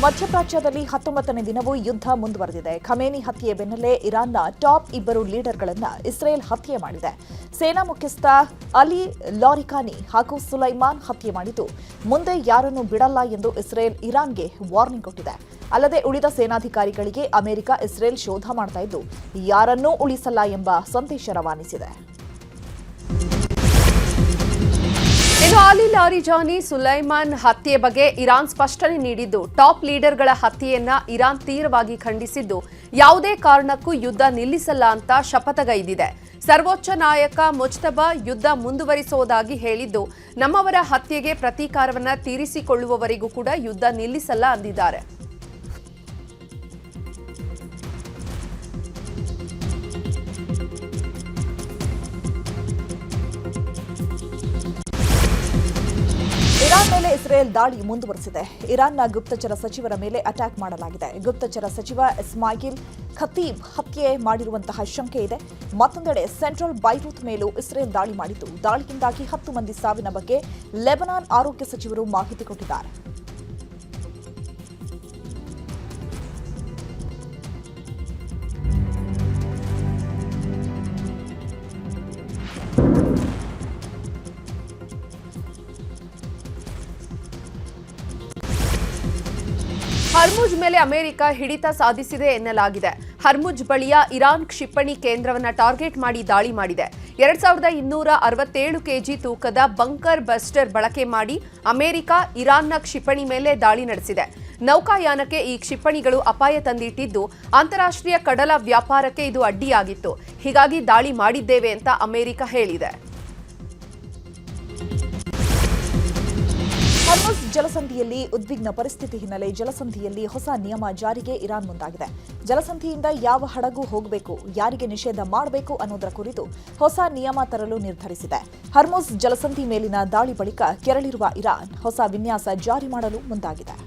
ಮಧ್ಯಪ್ರಾಚ್ಯದಲ್ಲಿ 19ನೇ ದಿನವೂ ಯುದ್ಧ ಮುಂದುವರೆದಿದೆ. ಖಮೇನಿ ಹತ್ಯೆಯ ಬೆನ್ನಲ್ಲೇ ಇರಾನ್ನ ಟಾಪ್ 2 ಲೀಡರ್ಗಳನ್ನು ಇಸ್ರೇಲ್ ಹತ್ಯೆ ಮಾಡಿದೆ. ಸೇನಾ ಮುಖ್ಯಸ್ಥ ಅಲಿ ಲಾರಿಕಾನಿ ಹಾಗೂ ಸುಲೈಮಾನ್ ಹತ್ಯೆ ಮಾಡಿದ್ದು, ಮುಂದೆ ಯಾರನ್ನೂ ಬಿಡಲ್ಲ ಎಂದು ಇಸ್ರೇಲ್ ಇರಾನ್ಗೆ ವಾರ್ನಿಂಗ್ ಕೊಟ್ಟಿದೆ. ಅಲ್ಲದೆ ಉಳಿದ ಸೇನಾಧಿಕಾರಿಗಳಿಗೆ ಅಮೆರಿಕ ಇಸ್ರೇಲ್ ಶೋಧ ಮಾಡ್ತಾ ಇದ್ದು, ಯಾರನ್ನೂ ಉಳಿಸಲ್ಲ ಎಂಬ ಸಂದೇಶ ರವಾನಿಸಿದೆ. ಇನ್ನು ಅಲಿ ಲಾರಿಜಾನಿ ಸುಲೈಮಾನ್ ಹತ್ಯೆ ಬಗ್ಗೆ ಇರಾನ್ ಸ್ಪಷ್ಟನೆ ನೀಡಿದ್ದು, ಟಾಪ್ ಲೀಡರ್ಗಳ ಹತ್ಯೆಯನ್ನ ಇರಾನ್ ತೀವ್ರವಾಗಿ ಖಂಡಿಸಿದ್ದು, ಯಾವುದೇ ಕಾರಣಕ್ಕೂ ಯುದ್ಧ ನಿಲ್ಲಿಸಲ್ಲ ಅಂತ ಶಪಥಗೈದಿದೆ. ಸರ್ವೋಚ್ಚ ನಾಯಕ ಮುಜ್ತಬಾ ಯುದ್ಧ ಮುಂದುವರಿಸುವುದಾಗಿ ಹೇಳಿದ್ದು, ನಮ್ಮವರ ಹತ್ಯೆಗೆ ಪ್ರತೀಕಾರವನ್ನ ತೀರಿಸಿಕೊಳ್ಳುವವರೆಗೂ ಕೂಡ ಯುದ್ಧ ನಿಲ್ಲಿಸಲ್ಲ ಅಂದಿದ್ದಾರೆ. ಇರಾನ್ ಮೇಲೆ ಇಸ್ರೇಲ್ ದಾಳಿ ಮುಂದುವರೆಸಿದೆ. ಇರಾನ್ನ ಗುಪ್ತಚರ ಸಚಿವರ ಮೇಲೆ ಅಟ್ಯಾಕ್ ಮಾಡಲಾಗಿದೆ. ಗುಪ್ತಚರ ಸಚಿವ ಇಸ್ಮಾಯಿಲ್ ಖತೀಬ್ ಹತ್ಯೆ ಮಾಡಿರುವಂತಹ ಶಂಕೆ ಇದೆ. ಮತ್ತೊಂದೆಡೆ ಸೆಂಟ್ರಲ್ ಬೈರೂತ್ ಮೇಲೂ ಇಸ್ರೇಲ್ ದಾಳಿ ಮಾಡಿದ್ದು, ದಾಳಿಯಿಂದಾಗಿ 10 ಮಂದಿ ಸಾವಿನ ಬಗ್ಗೆ ಲೆಬನಾನ್ ಆರೋಗ್ಯ ಸಚಿವರು ಮಾಹಿತಿ ಕೊಟ್ಟಿದ್ದಾರೆ. ಹರ್ಮುಜ್ ಮೇಲೆ ಅಮೆರಿಕ ಹಿಡಿತ ಸಾಧಿಸಿದೆ ಎನ್ನಲಾಗಿದೆ. ಹರ್ಮುಜ್ ಬಳಿಯ ಇರಾನ್ ಕ್ಷಿಪಣಿ ಕೇಂದ್ರವನ್ನು ಟಾರ್ಗೆಟ್ ಮಾಡಿ ದಾಳಿ ಮಾಡಿದೆ. 2267 ಕೆಜಿ ತೂಕದ ಬಂಕರ್ ಬಸ್ಟರ್ ಬಳಕೆ ಮಾಡಿ ಅಮೆರಿಕ ಇರಾನ್ನ ಕ್ಷಿಪಣಿ ಮೇಲೆ ದಾಳಿ ನಡೆಸಿದೆ. ನೌಕಾಯಾನಕ್ಕೆ ಈ ಕ್ಷಿಪಣಿಗಳು ಅಪಾಯ ತಂದಿಟ್ಟಿದ್ದು, ಅಂತಾರಾಷ್ಟ್ರೀಯ ಕಡಲ ವ್ಯಾಪಾರಕ್ಕೆ ಇದು ಅಡ್ಡಿಯಾಗಿತ್ತು. ಹೀಗಾಗಿ ದಾಳಿ ಮಾಡಿದ್ದೇವೆ ಅಂತ ಅಮೆರಿಕ ಹೇಳಿದೆ. ಹರ್ಮುಜ್ ಜಲಸಂಧಿಯಲ್ಲಿ ಉದ್ವಿಗ್ನ ಪರಿಸ್ಥಿತಿ ಹಿನ್ನೆಲೆ ಜಲಸಂಧಿಯಲ್ಲಿ ಹೊಸ ನಿಯಮ ಜಾರಿಗೆ ಇರಾನ್ ಮುಂದಾಗಿದೆ. ಜಲಸಂಧಿಯಿಂದ ಯಾವ ಹಡಗು ಹೋಗಬೇಕು, ಯಾರಿಗೆ ನಿಷೇಧ ಮಾಡಬೇಕು ಅನ್ನೋದರ ಕುರಿತು ಹೊಸ ನಿಯಮ ತರಲು ನಿರ್ಧರಿಸಿದೆ. ಹರ್ಮುಜ್ ಜಲಸಂಧಿ ಮೇಲಿನ ದಾಳಿ ಬಳಿಕ ಕೆರಳಿರುವ ಇರಾನ್ ಹೊಸ ವಿನ್ಯಾಸ ಜಾರಿ ಮಾಡಲು ಮುಂದಾಗಿದೆ.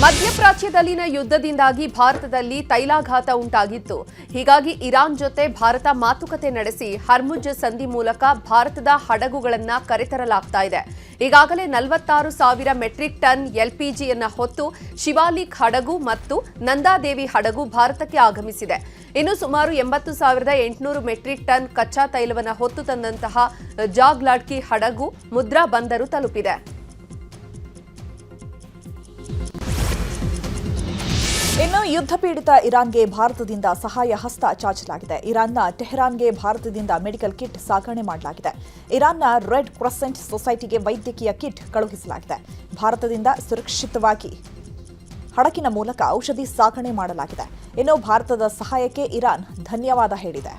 ಮಧ್ಯಪ್ರಾಚ್ಯದಲ್ಲಿನ ಯುದ್ಧದಿಂದಾಗಿ ಭಾರತದಲ್ಲಿ ತೈಲಾಘಾತ ಉಂಟಾಗಿತ್ತು. ಹೀಗಾಗಿ ಇರಾನ್ ಜೊತೆ ಭಾರತ ಮಾತುಕತೆ ನಡೆಸಿ ಹರ್ಮುಜ್ ಸಂಧಿ ಮೂಲಕ ಭಾರತದ ಹಡಗುಗಳನ್ನು ಕರೆತರಲಾಗ್ತಾ ಇದೆ. ಈಗಾಗಲೇ 46,000 ಮೆಟ್ರಿಕ್ ಟನ್ ಎಲ್ಪಿಜಿಯನ್ನು ಹೊತ್ತು ಶಿವಾಲಿಕ್ ಹಡಗು ಮತ್ತು ನಂದಾದೇವಿ ಹಡಗು ಭಾರತಕ್ಕೆ ಆಗಮಿಸಿದೆ. ಇನ್ನು ಸುಮಾರು 80,800 ಮೆಟ್ರಿಕ್ ಟನ್ ಕಚ್ಚಾ ತೈಲವನ್ನು ಹೊತ್ತು ತಂದಂತಹ ಜಾಗ್ಲಾಡ್ಕಿ ಹಡಗು ಮುದ್ರಾ ಬಂದರು ತಲುಪಿದೆ. ಇನ್ನು ಯುದ್ಧ ಪೀಡಿತ ಇರಾನ್ಗೆ ಭಾರತದಿಂದ ಸಹಾಯ ಹಸ್ತ ಚಾಚಲಾಗಿದೆ. ಇರಾನ್ನ ಟೆಹರಾನ್ಗೆ ಭಾರತದಿಂದ ಮೆಡಿಕಲ್ ಕಿಟ್ ಸಾಗಣೆ ಮಾಡಲಾಗಿದೆ. ಇರಾನ್ನ ರೆಡ್ ಕ್ರೆಸೆಂಟ್ ಸೊಸೈಟಿಗೆ ವೈದ್ಯಕೀಯ ಕಿಟ್ ಕಳುಹಿಸಲಾಗಿದೆ. ಭಾರತದಿಂದ ಸುರಕ್ಷಿತವಾಗಿ ಹಡಗಿನ ಮೂಲಕ ಔಷಧಿ ಸಾಗಣೆ ಮಾಡಲಾಗಿದೆ. ಇನ್ನು ಭಾರತದ ಸಹಾಯಕ್ಕೆ ಇರಾನ್ ಧನ್ಯವಾದ ಹೇಳಿದೆ.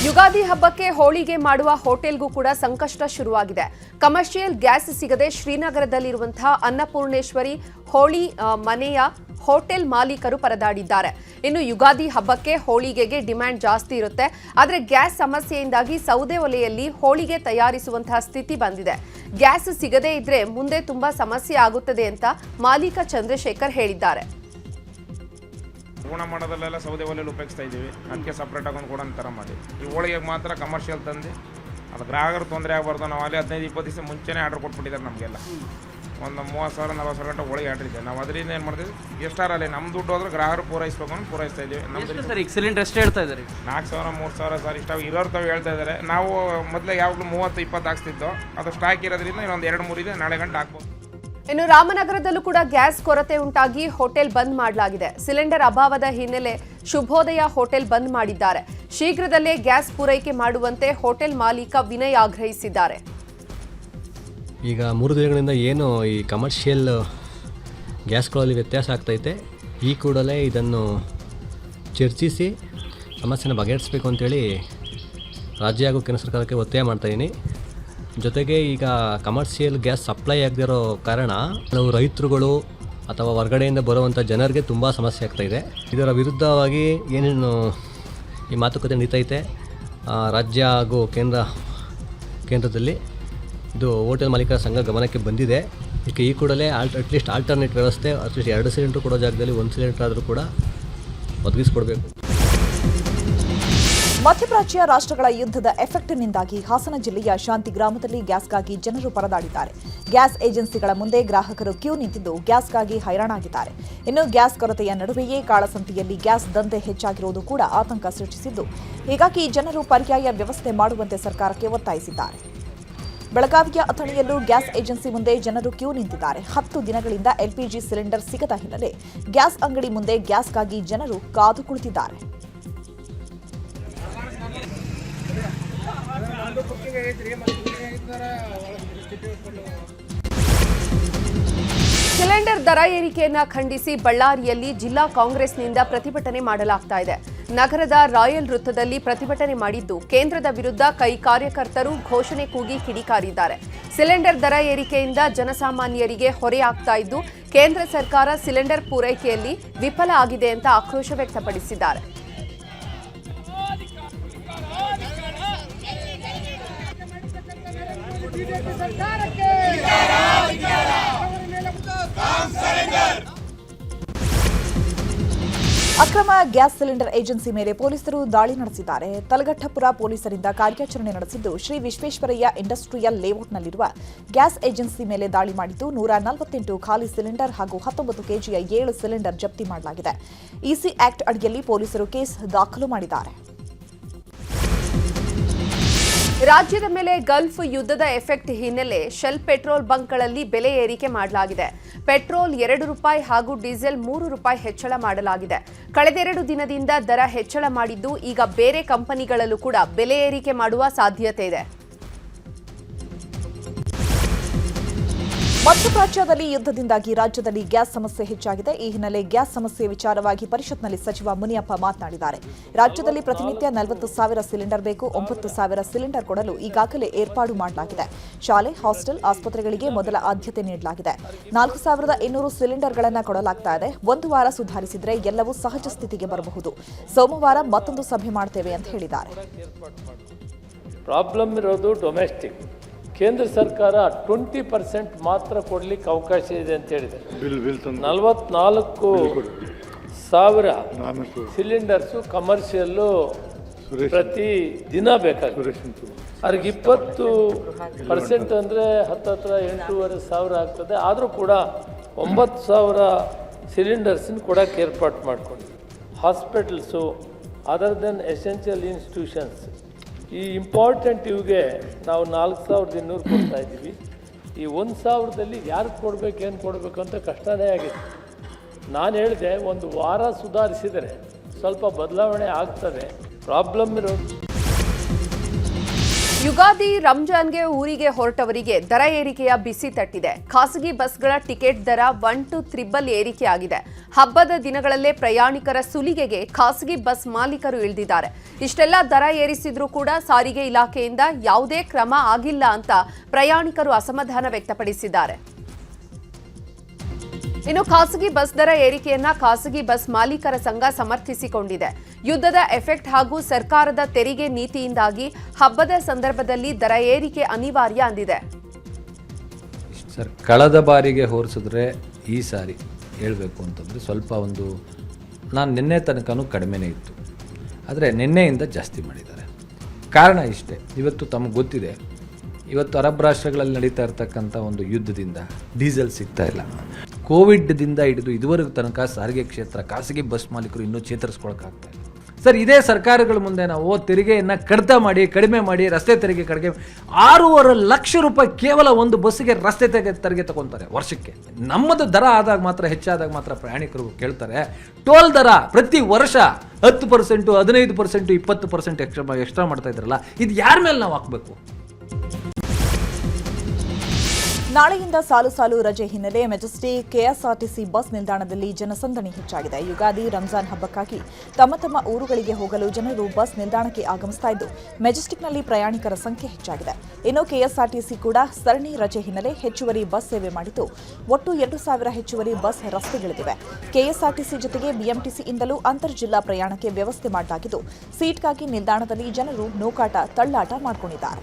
ಯುಗಾದಿ ಹಬ್ಬಕ್ಕೆ ಹೋಳಿಗೆ ಮಾಡುವ ಹೋಟೆಲ್ಗೂ ಕೂಡ ಸಂಕಷ್ಟ ಶುರುವಾಗಿದೆ. ಕಮರ್ಷಿಯಲ್ ಗ್ಯಾಸ್ ಸಿಗದೆ ಶ್ರೀನಗರದಲ್ಲಿರುವಂತಹ ಅನ್ನಪೂರ್ಣೇಶ್ವರಿ ಹೋಳಿ ಮನೆಯ ಹೋಟೆಲ್ ಮಾಲೀಕರು ಪರದಾಡಿದ್ದಾರೆ. ಇನ್ನು ಯುಗಾದಿ ಹಬ್ಬಕ್ಕೆ ಹೋಳಿಗೆಗೆ ಡಿಮ್ಯಾಂಡ್ ಜಾಸ್ತಿ ಇರುತ್ತೆ. ಆದರೆ ಗ್ಯಾಸ್ ಸಮಸ್ಯೆಯಿಂದಾಗಿ ಸೌದೆ ಒಲೆಯಲ್ಲಿ ಹೋಳಿಗೆ ತಯಾರಿಸುವಂತಹ ಸ್ಥಿತಿ ಬಂದಿದೆ. ಗ್ಯಾಸ್ ಸಿಗದೇ ಇದ್ರೆ ಮುಂದೆ ತುಂಬಾ ಸಮಸ್ಯೆ ಆಗುತ್ತದೆ ಅಂತ ಮಾಲೀಕ ಚಂದ್ರಶೇಖರ್ ಹೇಳಿದ್ದಾರೆ. ಹೂರ್ಣ ಮಾಡೋದಲ್ಲೆಲ್ಲ ಸೌದೆ ಒಲೆಯಲ್ಲಿ ಉಪಯೋಗಿಸ್ತಾ ಇದ್ದೀವಿ. ಅದಕ್ಕೆ ಸಪ್ರೇಟಾಗಿ ಒಂದು ಕೂಡ ಥರ ಮಾಡಿ ಈ ಹೋಳಿಗೆಗೆ ಮಾತ್ರ ಕಮರ್ಷಿಯಲ್ ತಂದು ಅದು ಗ್ರಾಹಕರು ತೊಂದರೆ ಆಗಬಾರ್ದು. ನಾವು ಅಲ್ಲಿ 15-20 ದಿವಸ ಮುಂಚೆನೇ ಆರ್ಡರ್ ಕೊಟ್ಬಿಟ್ಟಿದ್ದಾರೆ. ನಮಗೆಲ್ಲ ಒಂದು 30,000-40,000 ಗಂಟೆ ಹೋಳಿಗೆ ಆರ್ಡರ್ ಇದೆ. ನಾವು ಅದರಿಂದ ಏನು ಮಾಡ್ತೀವಿ, ಎಷ್ಟಾರಲ್ಲಿ ನಮ್ಮ ದುಡ್ಡು ಹೋದ್ರೆ ಗ್ರಾಹಕರು ಪೂರೈಸ್ಬೇಕು ಅಂತ ಪೂರೈಸ್ತಾ ಇದ್ದೀವಿ. ನಮ್ಮದು ಸರ್ ಈಗ ಸಿಲಿಂಡರ್ ಎಷ್ಟು ಹೇಳ್ತಾ ಇದ್ದಾರೆ? 4,000 3,000 ಸರ್ ಇಷ್ಟ ಇರೋರು ತಾವು ಹೇಳ್ತಾ ಇದ್ದಾರೆ. ನಾವು ಮೊದಲೇ ಯಾವಾಗಲೂ 30-20 ಹಾಕ್ಸ್ತಿದ್ದೋ, ಅದು ಸ್ಟಾಕ್ ಇರೋದ್ರಿಂದ ಇನ್ನೊಂದು 2-3 ಇದೆ, ನಾಳೆ ಗಂಟೆ ಹಾಕ್ಬೋದು. ಇನ್ನು ರಾಮನಗರದಲ್ಲೂ ಕೂಡ ಗ್ಯಾಸ್ ಕೊರತೆ ಉಂಟಾಗಿ ಹೋಟೆಲ್ ಬಂದ್ ಮಾಡಲಾಗಿದೆ. ಸಿಲಿಂಡರ್ ಅಭಾವದ ಹಿನ್ನೆಲೆ ಶುಭೋದಯ ಹೋಟೆಲ್ ಬಂದ್ ಮಾಡಿದ್ದಾರೆ. ಶೀಘ್ರದಲ್ಲೇ ಗ್ಯಾಸ್ ಪೂರೈಕೆ ಮಾಡುವಂತೆ ಹೋಟೆಲ್ ಮಾಲೀಕ ವಿನಯ್ ಆಗ್ರಹಿಸಿದ್ದಾರೆ. ಈಗ 3 ದಿನಗಳಿಂದ ಏನು ಈ ಕಮರ್ಷಿಯಲ್ ಗ್ಯಾಸ್ಗಳಲ್ಲಿ ವ್ಯತ್ಯಾಸ ಆಗ್ತೈತೆ, ಈ ಕೂಡಲೇ ಇದನ್ನು ಚರ್ಚಿಸಿ ಸಮಸ್ಯೆನ ಬಗೆಹರಿಸಬೇಕು ಅಂತೇಳಿ ರಾಜ್ಯ ಹಾಗೂ ಕೇಂದ್ರ ಸರ್ಕಾರಕ್ಕೆ ಒತ್ತಾಯ ಮಾಡ್ತಾಯಿದ್ದೀನಿ. ಜೊತೆಗೆ ಈಗ ಕಮರ್ಷಿಯಲ್ ಗ್ಯಾಸ್ ಸಪ್ಲೈ ಆಗದಿರೋ ಕಾರಣ ಕೆಲವು ರೈತರುಗಳು ಅಥವಾ ಹೊರಗಡೆಯಿಂದ ಬರುವಂಥ ಜನರಿಗೆ ತುಂಬ ಸಮಸ್ಯೆ ಆಗ್ತಾಯಿದೆ. ಇದರ ವಿರುದ್ಧವಾಗಿ ಏನೇನು ಈ ಮಾತುಕತೆ ನಡೀತೈತೆ ರಾಜ್ಯ ಹಾಗೂ ಕೇಂದ್ರದಲ್ಲಿ ಇದು ಹೋಟೆಲ್ ಮಾಲೀಕರ ಸಂಘ ಗಮನಕ್ಕೆ ಬಂದಿದೆ. ಇದಕ್ಕೆ ಈ ಕೂಡಲೇ ಅಟ್ಲೀಸ್ಟ್ ಆಲ್ಟರ್ನೇಟ್ ವ್ಯವಸ್ಥೆ, ಅಟ್ಲೀಸ್ಟ್ 2 ಸಿಲಿಂಡ್ರ್ ಕೊಡೋ ಜಾಗದಲ್ಲಿ 1 ಸಿಲಿಂಡ್ರ್ ಆದರೂ ಕೂಡ ಒದಗಿಸ್ಕೊಡ್ಬೇಕು. ಮಧ್ಯಪ್ರಾಚ್ಯ ರಾಷ್ಟ್ರಗಳ ಯುದ್ಧದ ಎಫೆಕ್ಟ್ನಿಂದಾಗಿ ಹಾಸನ ಜಿಲ್ಲೆಯ ಶಾಂತಿ ಗ್ರಾಮದಲ್ಲಿ ಗ್ಯಾಸ್ಗಾಗಿ ಜನರು ಪರದಾಡಿದ್ದಾರೆ. ಗ್ಯಾಸ್ ಏಜೆನ್ಸಿಗಳ ಮುಂದೆ ಗ್ರಾಹಕರು ಕ್ಯೂ ನಿಂತಿದ್ದು ಗ್ಯಾಸ್ಗಾಗಿ ಹೈರಾಣಾಗಿದ್ದಾರೆ. ಇನ್ನು ಗ್ಯಾಸ್ ಕೊರತೆಯ ನಡುವೆಯೇ ಕಾಳಸಂತೆಯಲ್ಲಿ ಗ್ಯಾಸ್ ದಂಧೆ ಹೆಚ್ಚಾಗಿರುವುದು ಕೂಡ ಆತಂಕ ಸೃಷ್ಟಿಸಿದ್ದು, ಹೀಗಾಗಿ ಜನರು ಪರ್ಯಾಯ ವ್ಯವಸ್ಥೆ ಮಾಡುವಂತೆ ಸರ್ಕಾರಕ್ಕೆ ಒತ್ತಾಯಿಸಿದ್ದಾರೆ. ಬೆಳಗಾವಿಯ ಅಥಣಿಯಲ್ಲೂ ಗ್ಯಾಸ್ ಏಜೆನ್ಸಿ ಮುಂದೆ ಜನರು ಕ್ಯೂ ನಿಂತಿದ್ದಾರೆ. 10 ದಿನಗಳಿಂದ ಎಲ್ಪಿಜಿ ಸಿಲಿಂಡರ್ ಸಿಗದ ಹಿನ್ನೆಲೆ ಗ್ಯಾಸ್ ಅಂಗಡಿ ಮುಂದೆ ಗ್ಯಾಸ್ಗಾಗಿ ಜನರು ಕಾದು ಕುಳಿತಿದ್ದಾರೆ. ಸಿಲಿಂಡರ್ ದರ ಏರಿಕೆಯನ್ನ ಖಂಡಿಸಿ ಬಳ್ಳಾರಿಯಲ್ಲಿ ಜಿಲ್ಲಾ ಕಾಂಗ್ರೆಸ್ನಿಂದ ಪ್ರತಿಭಟನೆ ಮಾಡಲಾಗ್ತಾ ಇದೆ. ನಗರದ ರಾಯಲ್ ವೃತ್ತದಲ್ಲಿ ಪ್ರತಿಭಟನೆ ಮಾಡಿದ್ದು, ಕೇಂದ್ರದ ವಿರುದ್ಧ ಕೈ ಕಾರ್ಯಕರ್ತರು ಘೋಷಣೆ ಕೂಗಿ ಕಿಡಿಕಾರಿದ್ದಾರೆ. ಸಿಲಿಂಡರ್ ದರ ಏರಿಕೆಯಿಂದ ಜನಸಾಮಾನ್ಯರಿಗೆ ಹೊರೆಯಾಗ್ತಾ ಇದ್ದು, ಕೇಂದ್ರ ಸರ್ಕಾರ ಸಿಲಿಂಡರ್ ಪೂರೈಕೆಯಲ್ಲಿ ವಿಫಲ ಆಗಿದೆ ಅಂತ ಆಕ್ರೋಶ ವ್ಯಕ್ತಪಡಿಸಿದ್ದಾರೆ. ಅಕ್ರಮ ಗ್ಯಾಸ್ ಸಿಲಿಂಡರ್ ಏಜೆನ್ಸಿ ಮೇಲೆ ಪೊಲೀಸರು ದಾಳಿ ನಡೆಸಿದ್ದಾರೆ. ತಲಘಟ್ಟಪುರ ಪೊಲೀಸರಿಂದ ಕಾರ್ಯಾಚರಣೆ ನಡೆಸಿದ್ದು, ಶ್ರೀ ವಿಶ್ವೇಶ್ವರಯ್ಯ ಇಂಡಸ್ಟ್ರಿಯಲ್ ಲೇಔಟ್ನಲ್ಲಿರುವ ಗ್ಯಾಸ್ ಏಜೆನ್ಸಿ ಮೇಲೆ ದಾಳಿ ಮಾಡಿದ್ದು 148 ಖಾಲಿ ಸಿಲಿಂಡರ್ ಹಾಗೂ 19 ಕೆಜಿಯ 7 ಸಿಲಿಂಡರ್ ಜಪ್ತಿ ಮಾಡಲಾಗಿದೆ. ಇಸಿ ಆಕ್ಟ್ ಅಡಿಯಲ್ಲಿ ಪೊಲೀಸರು ಕೇಸ್ ದಾಖಲು ಮಾಡಿದ್ದಾರೆ. ರಾಜ್ಯದ ಮೇಲೆ ಗಲ್ಫ್ ಯುದ್ಧದ ಎಫೆಕ್ಟ್ ಹಿನ್ನೆಲೆ ಶೆಲ್ ಪೆಟ್ರೋಲ್ ಬಂಕ್ಗಳಲ್ಲಿ ಬೆಲೆ ಏರಿಕೆ ಮಾಡಲಾಗಿದೆ. ಪೆಟ್ರೋಲ್ ₹2 ಹಾಗೂ ಡೀಸೆಲ್ ₹3 ಹೆಚ್ಚಳ ಮಾಡಲಾಗಿದೆ. ಕಳೆದ 2 ದಿನದಿಂದ ದರ ಹೆಚ್ಚಳ ಮಾಡಿದ್ದು, ಈಗ ಬೇರೆ ಕಂಪನಿಗಳಲ್ಲೂ ಕೂಡ ಬೆಲೆ ಏರಿಕೆ ಮಾಡುವ ಸಾಧ್ಯತೆ ಇದೆ. ಮಧ್ಯಪ್ರಾಚ್ಯದಲ್ಲಿ ಯುದ್ಧದಿಂದಾಗಿ ರಾಜ್ಯದಲ್ಲಿ ಗ್ಯಾಸ್ ಸಮಸ್ಯೆ ಹೆಚ್ಚಾಗಿದೆ. ಈ ಹಿನ್ನೆಲೆ ಗ್ಯಾಸ್ ಸಮಸ್ಯೆ ವಿಚಾರವಾಗಿ ಪರಿಷತ್ನಲ್ಲಿ ಸಚಿವ ಮುನಿಯಪ್ಪ ಮಾತನಾಡಿದ್ದಾರೆ. ರಾಜ್ಯದಲ್ಲಿ ಪ್ರತಿನಿತ್ಯ 40,000 ಸಿಲಿಂಡರ್ ಬೇಕು. 9,000 ಸಿಲಿಂಡರ್ ಕೊಡಲು ಈಗಾಗಲೇ ಏರ್ಪಾಡು ಮಾಡಲಾಗಿದೆ. ಶಾಲೆ, ಹಾಸ್ಟೆಲ್, ಆಸ್ಪತ್ರೆಗಳಿಗೆ ಮೊದಲ ಆದ್ಯತೆ ನೀಡಲಾಗಿದೆ. 4,200 ಸಿಲಿಂಡರ್ಗಳನ್ನು ಕೊಡಲಾಗ್ತಾ ಇದೆ. 1 ವಾರ ಸುಧಾರಿಸಿದ್ರೆ ಎಲ್ಲವೂ ಸಹಜ ಸ್ಥಿತಿಗೆ ಬರಬಹುದು. ಸೋಮವಾರ ಮತ್ತೊಂದು ಸಭೆ ಮಾಡ್ತೇವೆ ಅಂತ ಹೇಳಿದ್ದಾರೆ. ಪ್ರಾಬ್ಲಮ್ ಇರೋದು ಡೊಮೆಸ್ಟಿಕ್. ಕೇಂದ್ರ ಸರ್ಕಾರ 20% ಮಾತ್ರ ಕೊಡಲಿಕ್ಕೆ ಅವಕಾಶ ಇದೆ ಅಂತ ಹೇಳಿದೆ. 44,000 ಸಿಲಿಂಡರ್ಸು ಕಮರ್ಷಿಯಲ್ಲು ಪ್ರತಿ ದಿನ ಬೇಕಾಗುತ್ತೆ. ಅವ್ರಿಗೆ 20% ಅಂದರೆ ಹತ್ತಿರ 8,500 ಆಗ್ತದೆ. ಆದರೂ ಕೂಡ 9,000 ಸಿಲಿಂಡರ್ಸನ್ನು ಕೊಡೋಕ್ಕೆ ಏರ್ಪಾటు ಮಾಡಿಕೊಂಡು hospitals other than essential institutions ಈ ಇಂಪಾರ್ಟೆಂಟ್ ಇವಿಗೆ ನಾವು 4,200 ಕೊಡ್ತಾ ಇದ್ದೀವಿ. ಈ 1,000ದಲ್ಲಿ ಯಾರಿಗೆ ಕೊಡಬೇಕು, ಏನು ಕೊಡಬೇಕು ಅಂತ ಕಷ್ಟನೇ ಆಗಿದೆ. ನಾನು ಹೇಳಿದೆ, 1 ವಾರ ಸುಧಾರಿಸಿದರೆ ಸ್ವಲ್ಪ ಬದಲಾವಣೆ ಆಗ್ತದೆ. ಪ್ರಾಬ್ಲಮ್ ಇರೋದು ಯುಗಾದಿ, ರಂಜಾನ್ಗೆ ಊರಿಗೆ ಹೊರಟವರಿಗೆ ದರ ಏರಿಕೆಯ ಬಿಸಿ ತಟ್ಟಿದೆ. ಖಾಸಗಿ ಬಸ್ಗಳ ಟಿಕೆಟ್ ದರ 1 to 3 ಏರಿಕೆಯಾಗಿದೆ. ಹಬ್ಬದ ದಿನಗಳಲ್ಲೇ ಪ್ರಯಾಣಿಕರ ಸುಲಿಗೆಗೆ ಖಾಸಗಿ ಬಸ್ ಮಾಲೀಕರು ಇಳಿದಿದ್ದಾರೆ. ಇಷ್ಟೆಲ್ಲ ದರ ಏರಿಸಿದ್ರೂ ಕೂಡ ಸಾರಿಗೆ ಇಲಾಖೆಯಿಂದ ಯಾವುದೇ ಕ್ರಮ ಆಗಿಲ್ಲ ಅಂತ ಪ್ರಯಾಣಿಕರು ಅಸಮಾಧಾನ ವ್ಯಕ್ತಪಡಿಸಿದ್ದಾರೆ. ಇನ್ನು ಖಾಸಗಿ ಬಸ್ ದರ ಏರಿಕೆಯನ್ನ ಖಾಸಗಿ ಬಸ್ ಮಾಲೀಕರ ಸಂಘ ಸಮರ್ಥಿಸಿಕೊಂಡಿದೆ. ಯುದ್ಧದ ಎಫೆಕ್ಟ್ ಹಾಗೂ ಸರ್ಕಾರದ ತೆರಿಗೆ ನೀತಿಯಿಂದಾಗಿ ಹಬ್ಬದ ಸಂದರ್ಭದಲ್ಲಿ ದರ ಏರಿಕೆ ಅನಿವಾರ್ಯ ಅಂದಿದೆ. ಸರ್, ಕಳೆದ ಬಾರಿಗೆ ಹೋಲಿಸಿದ್ರೆ ಈ ಸಾರಿ ಹೇಳಬೇಕು ಅಂತಂದರೆ ಸ್ವಲ್ಪ ನಾನು ನಿನ್ನೆ ತನಕನೂ ಕಡಿಮೆನೇ ಇತ್ತು, ಆದರೆ ನಿನ್ನೆಯಿಂದ ಜಾಸ್ತಿ ಮಾಡಿದ್ದಾರೆ. ಕಾರಣ ಇಷ್ಟೇ, ಇವತ್ತು ತಮಗೆ ಗೊತ್ತಿದೆ, ಇವತ್ತು ಅರಬ್ ರಾಷ್ಟ್ರಗಳಲ್ಲಿ ನಡೀತಾ ಇರ್ತಕ್ಕಂಥ ಒಂದು ಯುದ್ಧದಿಂದ ಡೀಸೆಲ್ ಸಿಗ್ತಾ ಇಲ್ಲ. ಕೋವಿಡ್ದಿಂದ ಹಿಡಿದು ಇದುವರೆಗೂ ತನಕ ಸಾರಿಗೆ ಕ್ಷೇತ್ರ ಖಾಸಗಿ ಬಸ್ ಮಾಲೀಕರು ಇನ್ನೂ ಚೇತರಿಸ್ಕೊಳಕ್ಕಾಗ್ತಾ ಇಲ್ಲ. ಸರ್, ಇದೇ ಸರ್ಕಾರಗಳ ಮುಂದೆ ನಾವು ತೆರಿಗೆಯನ್ನು ಕಡಿಮೆ ಮಾಡಿ ರಸ್ತೆ ತೆರಿಗೆ ಕಡಿಮೆ 6.5 ಲಕ್ಷ ರೂಪಾಯಿ ಕೇವಲ ಒಂದು ಬಸ್ಸಿಗೆ ರಸ್ತೆ ತೆರಿಗೆ ತಗೊತಾರೆ ವರ್ಷಕ್ಕೆ. ನಮ್ಮದು ದರ ಆದಾಗ ಮಾತ್ರ, ಹೆಚ್ಚಾದಾಗ ಮಾತ್ರ ಪ್ರಯಾಣಿಕರು ಕೇಳ್ತಾರೆ. ಟೋಲ್ ದರ ಪ್ರತಿ ವರ್ಷ 10%, 15%, 20% ಎಕ್ಸ್ಟ್ರಾ ಮಾಡ್ತಾ ಇದ್ರಲ್ಲ, ಇದು ಯಾರ ಮೇಲೆ ನಾವು ಹಾಕಬೇಕು? ನಾಳೆಯಿಂದ ಸಾಲು ರಜೆ ಹಿನ್ನೆಲೆ ಮೆಜೆಸ್ಟಿಕ್ ಕೆಎಸ್ಆರ್ಟಿಸಿ ಬಸ್ ನಿಲ್ದಾಣದಲ್ಲಿ ಜನಸಂದಣಿ ಹೆಚ್ಚಾಗಿದೆ. ಯುಗಾದಿ, ರಂಜಾನ್ ಹಬ್ಬಕ್ಕಾಗಿ ತಮ್ಮ ಊರುಗಳಿಗೆ ಹೋಗಲು ಜನರು ಬಸ್ ನಿಲ್ದಾಣಕ್ಕೆ ಆಗಮಿಸ್ತಾ ಇದ್ದು, ಮೆಜೆಸ್ಟಿಕ್ನಲ್ಲಿ ಪ್ರಯಾಣಿಕರ ಸಂಖ್ಯೆ ಹೆಚ್ಚಾಗಿದೆ. ಇನ್ನು ಕೆಎಸ್ಆರ್ಟಿಸಿ ಕೂಡ ಸರಣಿ ರಜೆ ಹಿನ್ನೆಲೆ ಹೆಚ್ಚುವರಿ ಬಸ್ ಸೇವೆ ಮಾಡಿದ್ದು, ಒಟ್ಟು 2,000 ಹೆಚ್ಚುವರಿ ಬಸ್ ರಸ್ತೆಗಿಳಿದಿವೆ. ಕೆಎಸ್ಆರ್ಟಿಸಿ ಜೊತೆಗೆ ಬಿಎಂಟಿಸಿಯಿಂದಲೂ ಅಂತರ್ಜಿಲ್ಲಾ ಪ್ರಯಾಣಕ್ಕೆ ವ್ಯವಸ್ಥೆ ಮಾಡಲಾಗಿದ್ದು, ಸೀಟ್ಗಾಗಿ ನಿಲ್ದಾಣದಲ್ಲಿ ಜನರು ನೂಕಾಟ, ತಳ್ಳಾಟ ಮಾಡಿಕೊಂಡಿದ್ದಾರೆ.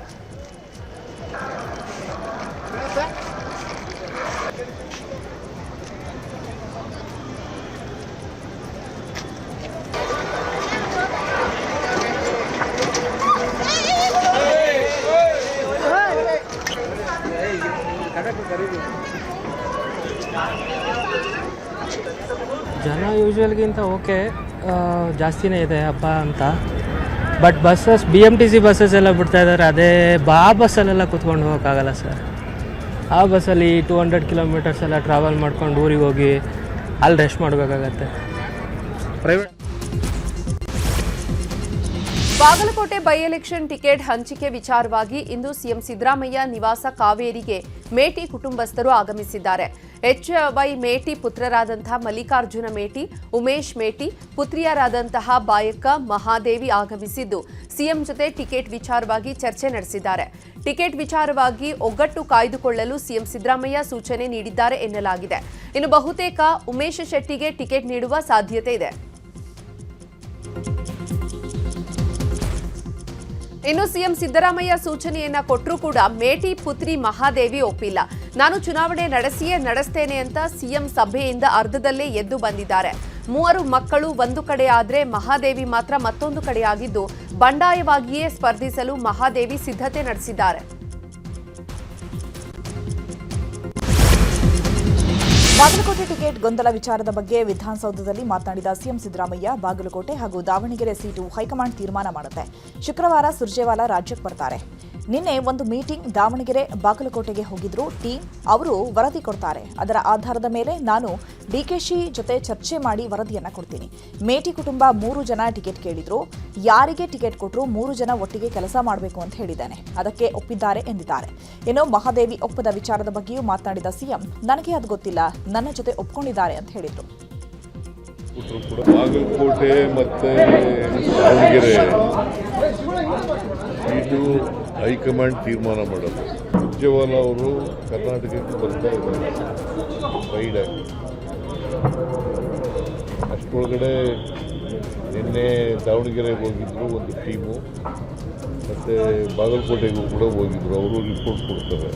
ಜನ ಯೂಶ್ವಲ್ಗಿಂತ ಓಕೆ ಜಾಸ್ತಿನೇ ಇದೆ ಹಬ್ಬ ಅಂತ. ಬಟ್ ಬಸ್ಸಸ್ BMTC ಬಸ್ಸಸ್ ಎಲ್ಲ ಬಿಡ್ತಾ ಇದ್ದಾರೆ. ಅದೇ ಬಸ್ಸಲ್ಲೆಲ್ಲ ಕೂತ್ಕೊಂಡು ಹೋಗೋಕ್ಕಾಗಲ್ಲ ಸರ್. ಆ ಬಸ್ಸಲ್ಲಿ 200 ಕಿಲೋಮೀಟರ್ಸ್ ಎಲ್ಲ ಟ್ರಾವೆಲ್ ಮಾಡ್ಕೊಂಡು ಊರಿಗೆ ಹೋಗಿ ಅಲ್ಲಿ ರೆಸ್ಟ್ ಮಾಡಬೇಕಾಗತ್ತೆ. Private Bagalkote by election ticket ಹಂಚಿಕೆ ವಿಚಾರವಾಗಿ ಇಂದು ಸಿಎಂ ಸಿದ್ದರಾಮಯ್ಯ ನಿವಾಸ ಕಾವೇರಿಗೆ ಮೇಟಿ ಕುಟುಂಬಸ್ಥರು ಆಗಮಿಸಿದ್ದಾರೆ. HY ಮೇಟಿ ಪುತ್ರರಾದಂತಹ ಮಲ್ಲಿಕಾರ್ಜುನ ಮೇಟಿ, ಉಮೇಶ್ ಮೇಟಿ, ಪುತ್ರಿಯರಾದಂತಹ ಬಾಯಕ್ಕ ಮಹಾದೇವಿ ಆಗಮಿಸಿದ್ದು ಸಿಎಂ ಜೊತೆ ಟಿಕೆಟ್ ವಿಚಾರವಾಗಿ ಚರ್ಚೆ ನಡೆಸಿದ್ದಾರೆ. ಟಿಕೆಟ್ ವಿಚಾರವಾಗಿ ಒಗ್ಗಟ್ಟು ಕಾಯ್ದುಕೊಳ್ಳಲು ಸಿಎಂ ಸಿದ್ದರಾಮಯ್ಯ ಸೂಚನೆ ನೀಡಿದ್ದಾರೆ ಎನ್ನಲಾಗಿದೆ. ಇನ್ನು ಬಹುತೇಕ ಉಮೇಶ್ ಶೆಟ್ಟಿಗೆ ಟಿಕೆಟ್ ನೀಡುವ ಸಾಧ್ಯತೆ ಇದೆ. ಇನ್ನು ಸಿಎಂ ಸಿದ್ದರಾಮಯ್ಯ ಸೂಚನೆಯನ್ನ ಕೊಟ್ಟರೂ ಕೂಡ ಮೇಟಿ ಪುತ್ರಿ ಮಹಾದೇವಿ ಒಪ್ಪಿಲ್ಲ. ನಾನು ಚುನಾವಣೆ ನಡೆಸ್ತೇನೆ ಅಂತ ಸಿಎಂ ಸಭೆಯಿಂದ ಅರ್ಧದಲ್ಲೇ ಎದ್ದು ಬಂದಿದ್ದಾರೆ. 3 ಮಕ್ಕಳು ಒಂದು ಕಡೆ ಆದ್ರೆ ಮಹಾದೇವಿ ಮಾತ್ರ ಮತ್ತೊಂದು ಕಡೆಯಾಗಿದ್ದು ಬಂಡಾಯವಾಗಿಯೇ ಸ್ಪರ್ಧಿಸಲು ಮಹಾದೇವಿ ಸಿದ್ಧತೆ ನಡೆಸಿದ್ದಾರೆ. ಬಾಗಲಕೋಟೆ ಟಿಕೆಟ್ ಗೊಂದಲ ವಿಚಾರದ ಬಗ್ಗೆ ವಿಧಾನಸೌಧದಲ್ಲಿ ಮಾತನಾಡಿದ ಸಿಎಂ ಸಿದ್ದರಾಮಯ್ಯ, ಬಾಗಲಕೋಟೆ ಹಾಗೂ ದಾವಣಗೆರೆ ಸೀಟು ಹೈಕಮಾಂಡ್ ತೀರ್ಮಾನ ಮಾಡುತ್ತೆ. ಶುಕ್ರವಾರ ಸುರ್ಜೇವಾಲಾ ರಾಜ್ಯಕ್ಕೆ ಬರ್ತಾರೆ. ನಿನ್ನೆ ಒಂದು ಮೀಟಿಂಗ್ ದಾವಣಗೆರೆ ಬಾಗಲಕೋಟೆಗೆ ಹೋಗಿದ್ರು ಟೀಮ್. ಅವರು ವರದಿ ಕೊಡ್ತಾರೆ. ಅದರ ಆಧಾರದ ಮೇಲೆ ನಾನು ಡಿಕೆಶಿ ಜೊತೆ ಚರ್ಚೆ ಮಾಡಿ ವರದಿಯನ್ನ ಕೊಡ್ತೀನಿ. ಮೇಟಿ ಕುಟುಂಬ 3 ಜನ ಟಿಕೆಟ್ ಕೇಳಿದ್ರು. ಯಾರಿಗೆ ಟಿಕೆಟ್ ಕೊಟ್ಟರು 3 ಜನ ಒಟ್ಟಿಗೆ ಕೆಲಸ ಮಾಡಬೇಕು ಅಂತ ಹೇಳಿದ್ದೇನೆ. ಅದಕ್ಕೆ ಒಪ್ಪಿದ್ದಾರೆ ಎಂದಿದ್ದಾರೆ. ಇನ್ನು ಮಹಾದೇವಿ ಒಪ್ಪದ ವಿಚಾರದ ಬಗ್ಗೆಯೂ ಮಾತನಾಡಿದ ಸಿಎಂ, ನನಗೆ ಅದು ಗೊತ್ತಿಲ್ಲ, ನನ್ನ ಜೊತೆ ಒಪ್ಕೊಂಡಿದ್ದಾರೆ ಅಂತ ಹೇಳಿದ್ರು. ಬಾಗಲಕೋಟೆ ಮತ್ತು ದಾವಣಗೆರೆ ಸೀಟು ಹೈಕಮಾಂಡ್ ತೀರ್ಮಾನ ಮಾಡೋದು. ಸುರ್ಜೇವಾಲಾ ಅವರು ಕರ್ನಾಟಕಕ್ಕೆ ಬರ್ತಾ ಇದ್ದಾರೆ ಫ್ರೈಡೆ. ಅಷ್ಟರೊಳಗಡೆ ನಿನ್ನೆ ದಾವಣಗೆರೆಗೆ ಹೋಗಿದ್ರು ಒಂದು ಟೀಮು, ಮತ್ತು ಬಾಗಲಕೋಟೆಗೂ ಕೂಡ ಹೋಗಿದ್ರು. ಅವರು ರಿಪೋರ್ಟ್ ಕೊಡ್ತಾರೆ.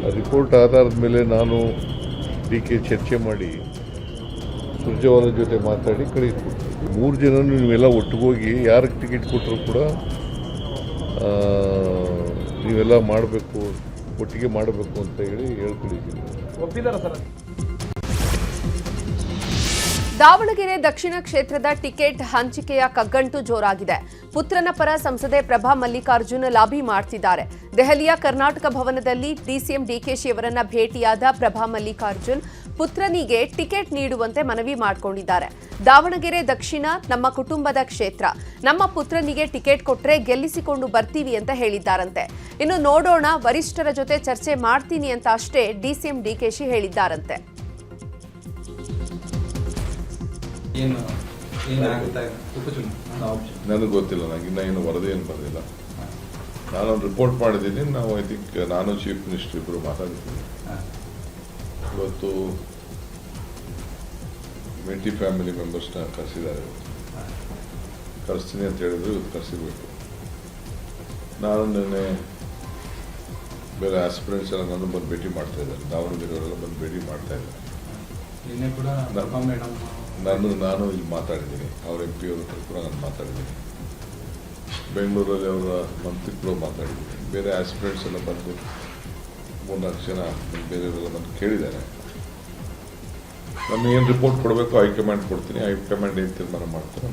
ಆ ರಿಪೋರ್ಟ್ ಆಧಾರದ ಮೇಲೆ ನಾನು DK ಚರ್ಚೆ ಮಾಡಿ ಸುರ್ಜೇವಾಲಾ ಜೊತೆ ಮಾತಾಡಿ ಕಳಿಸ್ಕೊಡ್ತೀವಿ. 3 ಜನನು ನೀವೆಲ್ಲ ಒಟ್ಟಿಗೋಗಿ ಯಾರಿಗೆ ಟಿಕೆಟ್ ಕೊಟ್ಟರು ಕೂಡ ನೀವೆಲ್ಲ ಮಾಡಬೇಕು, ಒಟ್ಟಿಗೆ ಮಾಡಬೇಕು ಅಂತ ಹೇಳಿ ಹೇಳ್ಕೊಳಿದ್ದೀನಿ. ದಾವಣಗೆರೆ ದಕ್ಷಿಣ ಕ್ಷೇತ್ರದ ಟಿಕೆಟ್ ಹಂಚಿಕೆಯ ಕಗ್ಗಂಟು ಜೋರಾಗಿದೆ. ಪುತ್ರನ ಪರ ಸಂಸದೆ ಪ್ರಭಾ ಮಲ್ಲಿಕಾರ್ಜುನ್ ಲಾಬಿ ಮಾಡ್ತಿದ್ದಾರೆ. ದೆಹಲಿಯ ಕರ್ನಾಟಕ ಭವನದಲ್ಲಿ ಡಿಸಿಎಂ ಡಿಕೆಶಿ ಅವರನ್ನ ಭೇಟಿಯಾದ ಪ್ರಭಾ ಮಲ್ಲಿಕಾರ್ಜುನ್ ಪುತ್ರನಿಗೆ ಟಿಕೆಟ್ ನೀಡುವಂತೆ ಮನವಿ ಮಾಡಿಕೊಂಡಿದ್ದಾರೆ. ದಾವಣಗೆರೆ ದಕ್ಷಿಣ ನಮ್ಮ ಕುಟುಂಬದ ಕ್ಷೇತ್ರ, ನಮ್ಮ ಪುತ್ರನಿಗೆ ಟಿಕೆಟ್ ಕೊಟ್ರೆ ಗೆಲ್ಲಿಸಿಕೊಂಡು ಬರ್ತೀವಿ ಅಂತ ಹೇಳಿದ್ದಾರಂತೆ. ಇನ್ನು ನೋಡೋಣ, ವರಿಷ್ಠರ ಜೊತೆ ಚರ್ಚೆ ಮಾಡ್ತೀನಿ ಅಂತ ಅಷ್ಟೇ ಡಿಸಿಎಂ ಡಿಕೆಶಿ ಹೇಳಿದ್ದಾರಂತೆ. ನನಗೆ ಗೊತ್ತಿಲ್ಲ, ನನಗಿನ್ನ ಏನು ವರದಿ ಏನು ಬರಲಿಲ್ಲ. ನಾನೊಂದು ರಿಪೋರ್ಟ್ ಮಾಡಿದ್ದೀನಿ. ನಾವು ಐ ಥಿಂಕ್ ನಾನು ಚೀಫ್ ಮಿನಿಸ್ಟರ್ ಇಬ್ಬರು ಮಾತಾಡಿದ್ದೀನಿ. ಇವತ್ತು ಮೇಟಿ ಫ್ಯಾಮಿಲಿ ಮೆಂಬರ್ಸ್ನ ಕರೆಸಿದ್ದಾರೆ. ಕರೆಸ್ತೀನಿ ಅಂತ ಹೇಳಿದ್ರು, ಇವತ್ತು ಕರೆಸಿರ್ಬೇಕು. ನಾನು ನಿನ್ನೆ ಬೇರೆ ಆಸ್ಪಿರೆಂಟ್ಸ್ ಎಲ್ಲ ನಾನು ಬಂದು ಭೇಟಿ ಮಾಡ್ತಾ ಇದ್ದಾರೆ. ದಾವಣಗೆರೆಯವರೆಲ್ಲ ಬಂದು ಭೇಟಿ ಮಾಡ್ತಾ ಇದ್ದಾರೆ. ನಿನ್ನೆ ಕೂಡ ನಾನು ಇಲ್ಲಿ ಮಾತಾಡಿದ್ದೀನಿ. ಅವ್ರ MP ಅವ್ರ ಹತ್ರ ಕೂಡ ನಾನು ಮಾತಾಡಿದ್ದೀನಿ. ಬೆಂಗಳೂರಲ್ಲಿ ಅವರ ಮಂತ್ರಿ ಕೂಡ ಮಾತಾಡಿದ್ದೀನಿ. ಬೇರೆ ಆಸ್ಪಿರೆಂಟ್ಸ್ ಎಲ್ಲ ಬಂದು 3-4 ಜನ ಬೇರೆಯವರೆಲ್ಲ ಬಂದು ಕೇಳಿದ್ದಾರೆ. ನಾನು ಏನು ರಿಪೋರ್ಟ್ ಕೊಡಬೇಕು ಹೈಕಮಾಂಡ್ ಕೊಡ್ತೀನಿ. ಹೈಕಮಾಂಡ್ ಏನು ತೀರ್ಮಾನ ಮಾಡ್ತಾರೆ.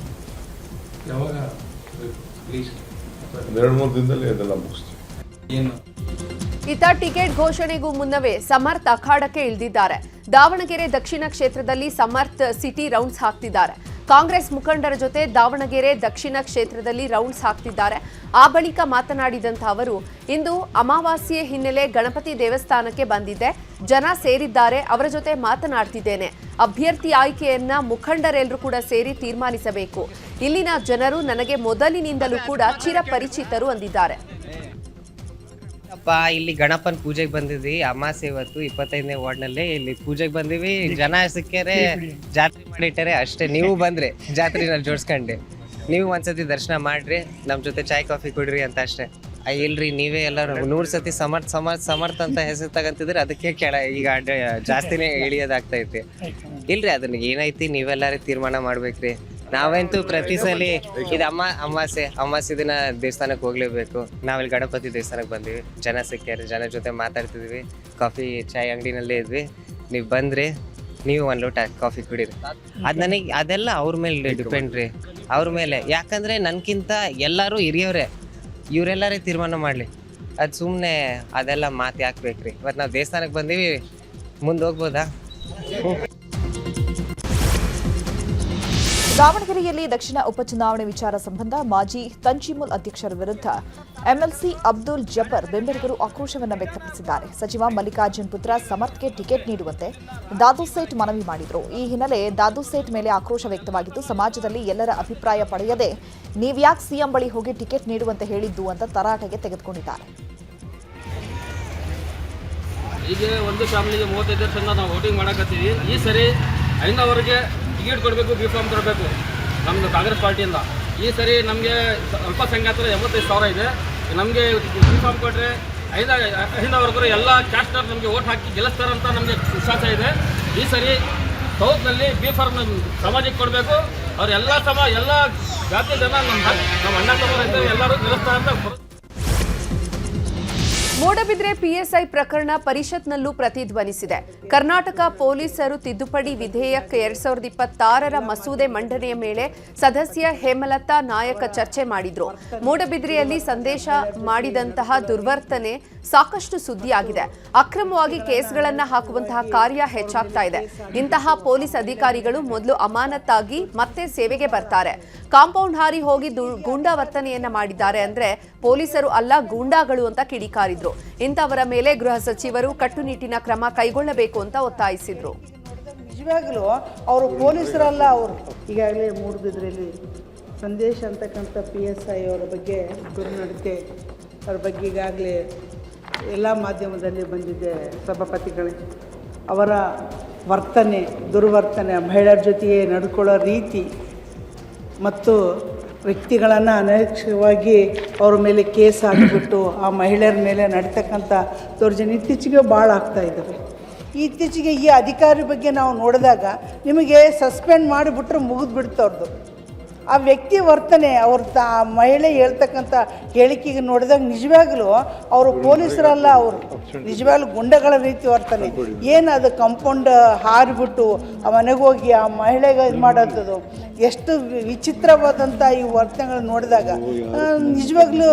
ಯಾವಾಗ 2-3 ದಿನದಲ್ಲಿ ಅದೆಲ್ಲ ಮುಗಿಸ್ತೀವಿ. ಇತ್ತ ಟಿಕೆಟ್ ಘೋಷಣೆಗೂ ಮುನ್ನವೇ ಸಮರ್ಥ್ ಅಖಾಡಕ್ಕೆ ಇಳಿದಿದ್ದಾರೆ. ದಾವಣಗೆರೆ ದಕ್ಷಿಣ ಕ್ಷೇತ್ರದಲ್ಲಿ ಸಮರ್ಥ್ ಸಿಟಿ ರೌಂಡ್ಸ್ ಹಾಕ್ತಿದ್ದಾರೆ. ಕಾಂಗ್ರೆಸ್ ಮುಖಂಡರ ಜೊತೆ ದಾವಣಗೆರೆ ದಕ್ಷಿಣ ಕ್ಷೇತ್ರದಲ್ಲಿ ರೌಂಡ್ಸ್ ಹಾಕ್ತಿದ್ದಾರೆ. ಆ ಬಳಿಕ ಮಾತನಾಡಿದಂಥ ಅವರು, ಇಂದು ಅಮಾವಾಸ್ಯೆ ಹಿನ್ನೆಲೆ ಗಣಪತಿ ದೇವಸ್ಥಾನಕ್ಕೆ ಬಂದಿದ್ದೆ. ಜನ ಸೇರಿದ್ದಾರೆ, ಅವರ ಜೊತೆ ಮಾತನಾಡ್ತಿದ್ದೇನೆ. ಅಭ್ಯರ್ಥಿ ಆಯ್ಕೆಯನ್ನ ಮುಖಂಡರೆಲ್ಲರೂ ಕೂಡ ಸೇರಿ ತೀರ್ಮಾನಿಸಬೇಕು. ಇಲ್ಲಿನ ಜನರು ನನಗೆ ಮೊದಲಿನಿಂದಲೂ ಕೂಡ ಚಿರಪರಿಚಿತರು ಅಂದಿದ್ದಾರೆ. ಇಲ್ಲಿ ಗಣಪನ್ ಪೂಜೆಗೆ ಬಂದಿದ್ವಿ. ಅಮಾಸೆ ಇವತ್ತು 25ನೇ ವಾರ್ಡ್ನಲ್ಲಿ ಇಲ್ಲಿ ಪೂಜೆಗೆ ಬಂದಿವಿ. ಜನ ಸಿಕ್ಕರೆ ಜಾತ್ರೆ ಮಾಡಿಟ್ಟಾರೆ ಅಷ್ಟೇ. ನೀವು ಬಂದ್ರೆ ಜಾತ್ರೆನಲ್ಲಿ ಜೋಡಿಸ್ಕೊಂಡೆ, ನೀವು ಒಂದ್ಸತಿ ದರ್ಶನ ಮಾಡ್ರಿ, ನಮ್ಮ ಜೊತೆ ಚಾಯ್ ಕಾಫಿ ಕುಡ್ರಿ ಅಂತ ಅಷ್ಟೇ. ಇಲ್ರಿ ನೀವೇ ಎಲ್ಲರೂ 100 ಸತಿ ಸಮರ್ಥ ಅಂತ ಹೆಸರು ತಗಂತಿದ್ರೆ ಅದಕ್ಕೆ ಈಗ ಜಾಸ್ತಿನೇ ಇಳಿಯೋದಾಗ್ತಾ ಐತಿ. ಇಲ್ರಿ ಅದನ್ನ ಏನೈತಿ ನೀವೆಲ್ಲಾರು ತೀರ್ಮಾನ ಮಾಡ್ಬೇಕ್ರಿ. ನಾವಂತೂ ಪ್ರತಿ ಸಲ ಇದು ಅಮಾವಾಸ್ಯೆ ದಿನ ದೇವಸ್ಥಾನಕ್ಕೆ ಹೋಗ್ಲೇಬೇಕು. ನಾವಿಲ್ಲಿ ಗಣಪತಿ ದೇವಸ್ಥಾನಕ್ಕೆ ಬಂದಿವಿ, ಜನ ಸಿಕ್ಕ್ಯಾರ, ಜನ ಜೊತೆ ಮಾತಾಡ್ತಿದ್ವಿ, ಕಾಫಿ ಚಾಯ್ ಅಂಗಡಿನಲ್ಲೇ ಇದ್ವಿ. ನೀವು ಬಂದ್ರಿ, ನೀವು ಒಂದು ಲೋಟ ಕಾಫಿ ಕುಡೀರಿ. ಅದು ನನಗೆ ಅದೆಲ್ಲ ಅವ್ರ ಮೇಲೆ ಡಿಪೆಂಡ್ ರೀ, ಅವ್ರ ಮೇಲೆ. ಯಾಕಂದರೆ ನನಗಿಂತ ಎಲ್ಲರೂ ಹಿರಿಯವ್ರೆ, ಇವರೆಲ್ಲರೇ ತೀರ್ಮಾನ ಮಾಡಲಿ. ಅದು ಸುಮ್ಮನೆ ಅದೆಲ್ಲ ಮಾತು ಯಾಕೆ ಬೇಕ್ರಿ? ಇವತ್ತು ನಾವು ದೇವಸ್ಥಾನಕ್ಕೆ ಬಂದೀವಿ, ಮುಂದೆ ಹೋಗ್ಬೋದಾ? ದಾವಣಗೆರೆಯಲ್ಲಿ ದಕ್ಷಿಣ ಉಪಚುನಾವಣೆ ವಿಚಾರ ಸಂಬಂಧ ಮಾಜಿ ತಂಜೀಮುಲ್ ಅಧ್ಯಕ್ಷರ ವಿರುದ್ಧ ಎಂಎಲ್ಸಿ ಅಬ್ದುಲ್ ಜಬ್ಬರ್ ಬೆಂಬಲಿಗರು ಆಕ್ರೋಶವನ್ನು ವ್ಯಕ್ತಪಡಿಸಿದ್ದಾರೆ. ಸಚಿವ ಮಲ್ಲಿಕಾರ್ಜುನ್ ಪುತ್ರ ಸಮರ್ಥ್ಗೆ ಟಿಕೆಟ್ ನೀಡುವಂತೆ ದಾದು ಸೇಠ್ ಮನವಿ ಮಾಡಿದರು. ಈ ಹಿನ್ನೆಲೆ ದಾದು ಸೇಠ್ ಮೇಲೆ ಆಕ್ರೋಶ ವ್ಯಕ್ತವಾಗಿದ್ದು, ಸಮಾಜದಲ್ಲಿ ಎಲ್ಲರ ಅಭಿಪ್ರಾಯ ಪಡೆಯದೆ ನೀವ್ಯಾಕೆ ಸಿಎಂ ಬಳಿ ಹೋಗಿ ಟಿಕೆಟ್ ನೀಡುವಂತೆ ಹೇಳಿದ್ದು ಅಂತ ತರಾಟೆಗೆ ತೆಗೆದುಕೊಂಡಿದ್ದಾರೆ. ಈಗ ಒಂದು ಫ್ಯಾಮಿಲಿಗೆ 35 ವರ್ಷದಿಂದ ನಾವು ವೋಟಿಂಗ್ ಮಾಡಕತ್ತೀವಿ. ಈ ಸರಿ ಐನವರಿಗೆ ಟಿಕೆಟ್ ಕೊಡಬೇಕು, ಬಿ ಫಾರ್ಮ್ ಕೊಡಬೇಕು ನಮ್ಮದು ಕಾಂಗ್ರೆಸ್ ಪಾರ್ಟಿಯಿಂದ. ಈ ಸರಿ ನಮಗೆ ಅಲ್ಪಸಂಖ್ಯಾತರ 85,000 ಇದೆ. ನಮಗೆ ಬಿ ಫಾರ್ಮ್ ಕೊಟ್ಟರೆ ಐನವರೆಗೂ ಎಲ್ಲ ಕ್ಯಾಸ್ಟರ್ ನಮಗೆ ವೋಟ್ ಹಾಕಿ ಗೆಲ್ಲಿಸ್ತಾರಂತ ನಮಗೆ ವಿಶ್ವಾಸ ಇದೆ. ಈ ಸರಿ ಸೌತ್ನಲ್ಲಿ ಬಿ ಫಾರ್ಮ್ ಸಮಾಜಕ್ಕೆ ಕೊಡಬೇಕು. ಅವ್ರು ಎಲ್ಲ ಜಾತಿಯ ಜನ ನಮ್ಮ ಅಣ್ಣ ತಮ್ಮ ಎಲ್ಲರೂ ಗೆಲ್ಲಿಸ್ತಾರಂತ. ಮೂಡಬಿದ್ರೆ ಪಿಎಸ್ಐ ಪ್ರಕರಣ ಪರಿಷತ್ನಲ್ಲೂ ಪ್ರತಿಧ್ವನಿಸಿದೆ. ಕರ್ನಾಟಕ ಪೊಲೀಸರು ತಿದ್ದುಪಡಿ ವಿಧೇಯಕ 2026ರ ಮಸೂದೆ ಮಂಡನೆಯ ಮೇಲೆ ಸದಸ್ಯ ಹೇಮಲತಾ ನಾಯಕ ಚರ್ಚೆ ಮಾಡಿದ್ರು. ಮೂಡಬಿದ್ರೆಯಲ್ಲಿ ಸಂದೇಶ ಮಾಡಿದಂತಹ ದುರ್ವರ್ತನೆ ಸಾಕಷ್ಟು ಸುದ್ದಿಯಾಗಿದೆ. ಅಕ್ರಮವಾಗಿ ಕೇಸ್ಗಳನ್ನ ಹಾಕುವಂತಹ ಕಾರ್ಯ ಹೆಚ್ಚಾಗ್ತಾ ಇದೆ. ಇಂತಹ ಪೊಲೀಸ್ ಅಧಿಕಾರಿಗಳು ಮೊದಲು ಅಮಾನತಾಗಿ ಮತ್ತೆ ಸೇವೆಗೆ ಬರ್ತಾರೆ. ಕಾಂಪೌಂಡ್ ಹಾರಿ ಹೋಗಿ ಗೂಂಡಾ ವರ್ತನೆಯನ್ನ ಮಾಡಿದ್ದಾರೆ ಅಂದ್ರೆ ಪೊಲೀಸರು ಅಲ್ಲ, ಗೂಂಡಾಗಳು ಅಂತ ಕಿಡಿಕಾರಿದ್ರು. ಇಂಥವರ ಮೇಲೆ ಗೃಹ ಸಚಿವರು ಕಟ್ಟುನಿಟ್ಟಿನ ಕ್ರಮ ಕೈಗೊಳ್ಳಬೇಕು ಅಂತ ಒತ್ತಾಯಿಸಿದ್ರು. ನಿಜವಾಗ್ಲೂ ಅವರು ಪೊಲೀಸರಲ್ಲ. ಅವರು ಈಗಾಗಲೇ ಮೂಡಬಿದ್ರೆಯಲ್ಲಿ ಸಂದೇಶ ಅಂತಕ್ಕಂಥ PSI ಅವರ ಬಗ್ಗೆ ದುರ್ನಡತೆ ಅವ್ರ ಬಗ್ಗೆ ಈಗಾಗಲೇ ಎಲ್ಲ ಮಾಧ್ಯಮದಲ್ಲಿ ಬಂದಿದೆ. ಸಭಾಪತಿಗಳೇ, ಅವರ ವರ್ತನೆ, ದುರ್ವರ್ತನೆ, ಮಹಿಳೆಯರ ಜೊತೆಗೆ ನಡ್ಕೊಳ್ಳೋ ರೀತಿ ಮತ್ತು ವ್ಯಕ್ತಿಗಳನ್ನು ಅನೈಚ್ಛಿಕವಾಗಿ ಅವ್ರ ಮೇಲೆ ಕೇಸ್ ಹಾಕಿಬಿಟ್ಟು ಆ ಮಹಿಳೆಯರ ಮೇಲೆ ನಡೀತಕ್ಕಂಥ ದೌರ್ಜನ್ಯ ಇತ್ತೀಚೆಗೆ ಭಾಳ ಆಗ್ತಾ ಇದ್ದಾವೆ. ಇತ್ತೀಚೆಗೆ ಈ ಅಧಿಕಾರಿ ಬಗ್ಗೆ ನಾವು ನೋಡಿದಾಗ ನಿಮಗೆ ಸಸ್ಪೆಂಡ್ ಮಾಡಿಬಿಟ್ರೆ ಮುಗಿದ್ಬಿಡ್ತವ್ರದ್ದು. ಆ ವ್ಯಕ್ತಿ ವರ್ತನೆ, ಮಹಿಳೆ ಹೇಳ್ತಕ್ಕಂಥ ಹೇಳಿಕೆಗೆ ನೋಡಿದಾಗ ನಿಜವಾಗ್ಲೂ ಅವರು ಪೊಲೀಸರಲ್ಲ, ಅವರು ನಿಜವಾಗ್ಲೂ ಗುಂಡಗಳ ರೀತಿ ವರ್ತನೆ. ಏನು ಅದು ಕಾಂಪೌಂಡ್ ಹಾರಿಬಿಟ್ಟು ಆ ಮನೆಗೆ ಹೋಗಿ ಆ ಮಹಿಳೆಗೆ ಇದು ಮಾಡೋಂಥದ್ದು ಎಷ್ಟು ವಿಚಿತ್ರವಾದಂಥ ಈ ವರ್ತನೆಗಳು ನೋಡಿದಾಗ ನಿಜವಾಗ್ಲೂ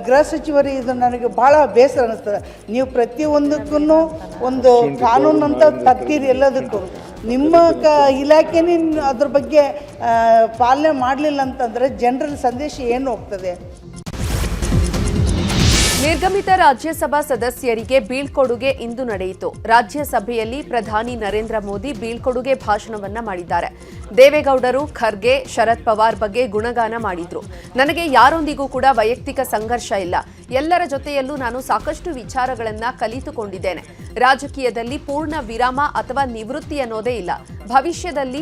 ಗೃಹ ಸಚಿವರು ಇದು ನನಗೆ ಭಾಳ ಬೇಸರ ಅನ್ನಿಸ್ತದೆ. ನೀವು ಪ್ರತಿಯೊಂದಕ್ಕೂ ಒಂದು ಕಾನೂನು ಅಂತ ತರ್ತೀರಿ, ಎಲ್ಲದಕ್ಕೂ ನಿಮ್ಮ ಇಲಾಖೆನೇ ಅದ್ರ ಬಗ್ಗೆ ಪಾಲನೆ ಮಾಡಲಿಲ್ಲ ಅಂತಂದರೆ ಜನರ ಸಂದೇಶ ಏನು ಹೋಗ್ತದೆ? ನಿರ್ಗಮಿತ ರಾಜ್ಯಸಭಾ ಸದಸ್ಯರಿಗೆ ಬೀಳ್ಕೊಡುಗೆ ಇಂದು ನಡೆಯಿತು. ರಾಜ್ಯಸಭೆಯಲ್ಲಿ ಪ್ರಧಾನಿ ನರೇಂದ್ರ ಮೋದಿ ಬೀಳ್ಕೊಡುಗೆ ಭಾಷಣವನ್ನ ಮಾಡಿದ್ದಾರೆ. ದೇವೇಗೌಡರು, ಖರ್ಗೆ, ಶರದ್ ಪವಾರ್ ಬಗ್ಗೆ ಗುಣಗಾನ ಮಾಡಿದ್ರು. ನನಗೆ ಯಾರೊಂದಿಗೂ ಕೂಡ ವೈಯಕ್ತಿಕ ಸಂಘರ್ಷ ಇಲ್ಲ. ಎಲ್ಲರ ಜೊತೆಯಲ್ಲೂ ನಾನು ಸಾಕಷ್ಟು ವಿಚಾರಗಳನ್ನ ಕಲಿತುಕೊಂಡಿದ್ದೇನೆ. ರಾಜಕೀಯದಲ್ಲಿ ಪೂರ್ಣ ವಿರಾಮ ಅಥವಾ ನಿವೃತ್ತಿ ಅನ್ನೋದೇ ಇಲ್ಲ. ಭವಿಷ್ಯದಲ್ಲಿ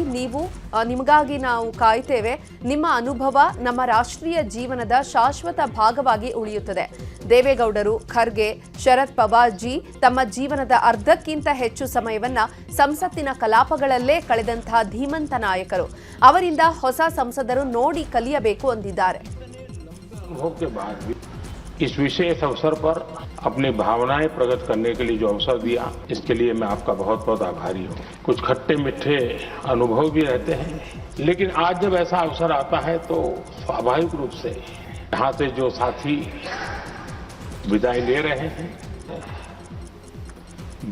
ನಿಮಗಾಗಿ ನಾವು ಕಾಯ್ತೇವೆ. ನಿಮ್ಮ ಅನುಭವ ನಮ್ಮ ರಾಷ್ಟ್ರೀಯ ಜೀವನದ ಶಾಶ್ವತ ಭಾಗವಾಗಿ ಉಳಿಯುತ್ತದೆ. ದೇವೇಗೌಡರು, ಖರ್ಗೆ, ಶರದ್ ಪವಾರ್ ಜಿ ತಮ್ಮ ಜೀವನದ ಅರ್ಧಕ್ಕಿಂತ ಹೆಚ್ಚು ಸಮಯವನ್ನ ಸಂಸತ್ತಿನ ಕಲಾಪಗಳಲ್ಲೇ ಕಳೆದಂತಹ ಧೀಮಂತ ನಾಯಕರು. ಅವರಿಂದ ಹೊಸ ಸಂಸದರು ನೋಡಿ ಕಲಿಯಬೇಕು ಅಂದಿದ್ದಾರೆ. इस विशेष अवसर पर अपनी भावनाएं प्रकट करने के लिए जो अवसर दिया, इसके लिए मैं आपका बहुत बहुत आभारी हूँ. कुछ खट्टे मीठे अनुभव भी रहते हैं, लेकिन आज जब ऐसा अवसर आता है तो स्वाभाविक रूप से यहाँ से जो साथी विदाई ले रहे हैं,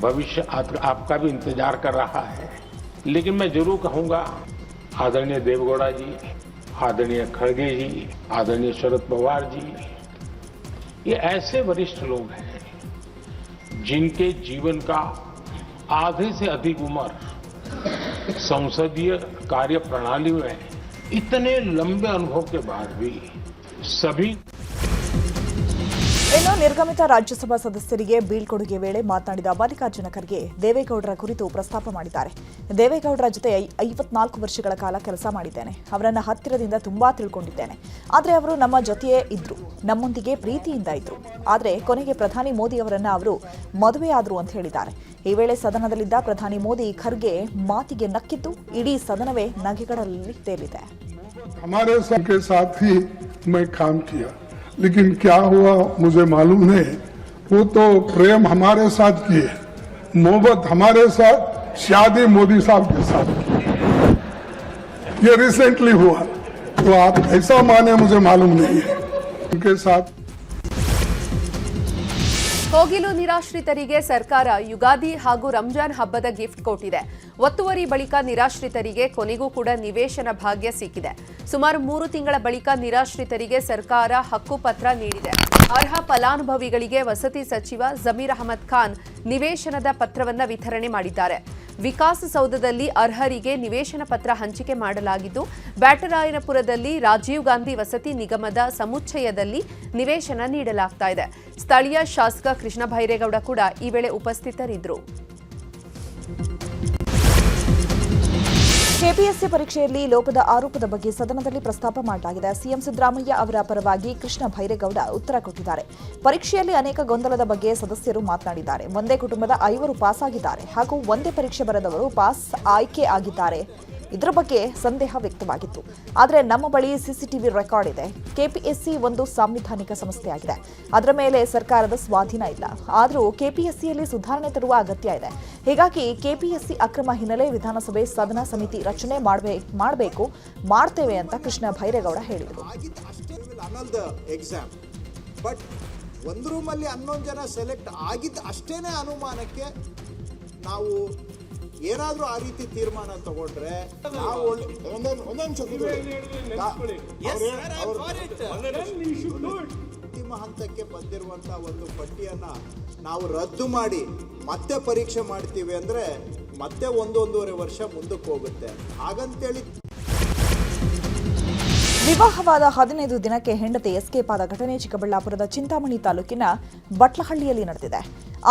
भविष्य आपका भी इंतजार कर रहा है. लेकिन मैं जरूर कहूँगा, आदरणीय देवगौड़ा जी, आदरणीय खड़गे जी, आदरणीय शरद पवार जी, ये ऐसे वरिष्ठ लोग हैं जिनके जीवन का आधे से अधिक उम्र संसदीय कार्य प्रणाली में, इतने लंबे अनुभव के बाद भी सभी ಇನ್ನು ನಿರ್ಗಮಿತ ರಾಜ್ಯಸಭಾ ಸದಸ್ಯರಿಗೆ ಬೀಳ್ಕೊಡುಗೆ ವೇಳೆ ಮಾತನಾಡಿದ ಮಲ್ಲಿಕಾರ್ಜುನ ಖರ್ಗೆ ದೇವೇಗೌಡರ ಕುರಿತು ಪ್ರಸ್ತಾಪ ಮಾಡಿದ್ದಾರೆ. ದೇವೇಗೌಡರ ಜೊತೆ 54 ವರ್ಷಗಳ ಕಾಲ ಕೆಲಸ ಮಾಡಿದ್ದೇನೆ. ಅವರನ್ನ ಹತ್ತಿರದಿಂದ ತುಂಬಾ ತಿಳ್ಕೊಂಡಿದ್ದೇನೆ. ಆದರೆ ಅವರು ನಮ್ಮ ಜೊತೆಯೇ ಇದ್ರು, ನಮ್ಮೊಂದಿಗೆ ಪ್ರೀತಿಯಿಂದ ಇದ್ರು. ಆದರೆ ಕೊನೆಗೆ ಪ್ರಧಾನಿ ಮೋದಿ ಅವರನ್ನ ಅವರು ಮದುವೆ ಆದ್ರು ಅಂತ ಹೇಳಿದ್ದಾರೆ. ಈ ವೇಳೆ ಸದನದಲ್ಲಿದ್ದ ಪ್ರಧಾನಿ ಮೋದಿ ಖರ್ಗೆ ಮಾತಿಗೆ ನಕ್ಕಿದ್ದು ಇಡೀ ಸದನವೇ ನಗೆಗಳಲ್ಲಿ ತೇಲಿದೆ. हमारे के साथ ही मैं काम किया, लेकिन क्या हुआ मुझे मालूम नहीं। वो तो प्रेम हमारे साथ किए, मोहब्बत हमारे साथ, शादी मोदी साहब के साथ की। ये रिसेंटली हुआ, तो आप ऐसा माने मुझे मालूम नहीं है। उनके साथ ಕೋಗಿಲು ನಿರಾಶ್ರಿತರಿಗೆ ಸರ್ಕಾರ ಯುಗಾದಿ ಹಾಗೂ ರಂಜಾನ್ ಹಬ್ಬದ ಗಿಫ್ಟ್ ಕೊಟ್ಟಿದೆ. ಒತ್ತುವರಿ ಬಳಿಕ ನಿರಾಶ್ರಿತರಿಗೆ ಕೊನೆಗೂ ಕೂಡ ನಿವೇಶನ ಭಾಗ್ಯ ಸಿಕ್ಕಿದೆ. ಸುಮಾರು 3 ತಿಂಗಳ ಬಳಿಕ ನಿರಾಶ್ರಿತರಿಗೆ ಸರ್ಕಾರ ಹಕ್ಕುಪತ್ರ ನೀಡಿದೆ. ಅರ್ಹ ಫಲಾನುಭವಿಗಳಿಗೆ ವಸತಿ ಸಚಿವ ಜಮೀರ್ ಅಹಮದ್ ಖಾನ್ ನಿವೇಶನದ ಪತ್ರವನ್ನು ವಿತರಣೆ ಮಾಡಿದ್ದಾರೆ. ವಿಕಾಸಸೌಧದಲ್ಲಿ ಅರ್ಹರಿಗೆ ನಿವೇಶನ ಪತ್ರ ಹಂಚಿಕೆ ಮಾಡಲಾಗಿದ್ದು, ಬ್ಯಾಟರಾಯನಪುರದಲ್ಲಿ ರಾಜೀವ್ ಗಾಂಧಿ ವಸತಿ ನಿಗಮದ ಸಮುಚ್ಚಯದಲ್ಲಿ ನಿವೇಶನ ನೀಡಲಾಗ್ತಾ ಇದೆ. ಸ್ಥಳೀಯ ಶಾಸಕ ಕೃಷ್ಣ ಭೈರೇಗೌಡ ಕೂಡ ಈ ವೇಳೆ ಉಪಸ್ಥಿತರಿದ್ದರು. ಕೆಪಿಎಸ್ಸಿ ಪರೀಕ್ಷೆಯಲ್ಲಿ ಲೋಪದ ಆರೋಪದ ಬಗ್ಗೆ ಸದನದಲ್ಲಿ ಪ್ರಸ್ತಾಪ ಮಾಡಲಾಗಿದೆ. ಸಿಎಂ ಸಿದ್ದರಾಮಯ್ಯ ಅವರ ಪರವಾಗಿ ಕೃಷ್ಣ ಭೈರೇಗೌಡ ಉತ್ತರ ಕೊಟ್ಟಿದ್ದಾರೆ. ಪರೀಕ್ಷೆಯಲ್ಲಿ ಅನೇಕ ಗೊಂದಲದ ಬಗ್ಗೆ ಸದಸ್ಯರು ಮಾತನಾಡಿದ್ದಾರೆ. ಒಂದೇ ಕುಟುಂಬದ 5 ಪಾಸ್ ಆಗಿದ್ದಾರೆ ಹಾಗೂ ಒಂದೇ ಪರೀಕ್ಷೆ ಬರೆದವರು ಪಾಸ್ ಆಯ್ಕೆ ಆಗಿದ್ದಾರೆ. ಇದರ ಬಗ್ಗೆ ಸಂದೇಹ ವ್ಯಕ್ತವಾಗಿತ್ತು. ಆದರೆ ನಮ್ಮ ಬಳಿ ಸಿಸಿಟಿವಿ ರೆಕಾರ್ಡ್ ಇದೆ. ಕೆಪಿಎಸ್ಸಿ ಒಂದು ಸಾಂವಿಧಾನಿಕ ಸಂಸ್ಥೆಯಾಗಿದೆ. ಅದರ ಮೇಲೆ ಸರ್ಕಾರದ ಸ್ವಾಧೀನ ಇಲ್ಲ. ಆದರೂ ಕೆಪಿಎಸ್ಸಿಯಲ್ಲಿ ಸುಧಾರಣೆ ತರುವ ಅಗತ್ಯ ಇದೆ. ಹೀಗಾಗಿ ಕೆಪಿಎಸ್ಸಿ ಅಕ್ರಮ ಹಿನ್ನೆಲೆ ವಿಧಾನಸಭೆ ಸದನ ಸಮಿತಿ ರಚನೆ ಮಾಡಬೇಕು, ಮಾಡ್ತೇವೆ ಅಂತ ಕೃಷ್ಣ ಭೈರೇಗೌಡ ಹೇಳಿದರು. ಬಟ್ ಒಂದು ರೂಮಲ್ಲಿ 11 ಜನ ಸೆಲೆಕ್ಟ್ ಆಗಿದ್ದ ಅಷ್ಟೇನೆ ಅನುಮಾನಕ್ಕೆ ನಾವು ಏನಾದ್ರೂ ಆ ರೀತಿ ತೀರ್ಮಾನ ತಗೊಂಡ್ರೆ ನಾವು ಅಂತಿಮ ಹಂತಕ್ಕೆ ಬಂದಿರುವಂತಹ ಒಂದು ಪಟ್ಟಿಯನ್ನ ನಾವು ರದ್ದು ಮಾಡಿ ಮತ್ತೆ ಪರೀಕ್ಷೆ ಮಾಡ್ತೀವಿ ಅಂದ್ರೆ ಮತ್ತೆ 1.5 ವರ್ಷ ಮುಂದಕ್ಕೆ ಹೋಗುತ್ತೆ. ಹಾಗಂತೇಳಿ ವಿವಾಹವಾದ 15 ದಿನಕ್ಕೆ ಹೆಂಡತಿ ಎಸ್ಕೇಪ್ ಆದ ಘಟನೆ ಚಿಕ್ಕಬಳ್ಳಾಪುರದ ಚಿಂತಾಮಣಿ ತಾಲೂಕಿನ ಬಟ್ಲಹಳ್ಳಿಯಲ್ಲಿ ನಡೆದಿದೆ.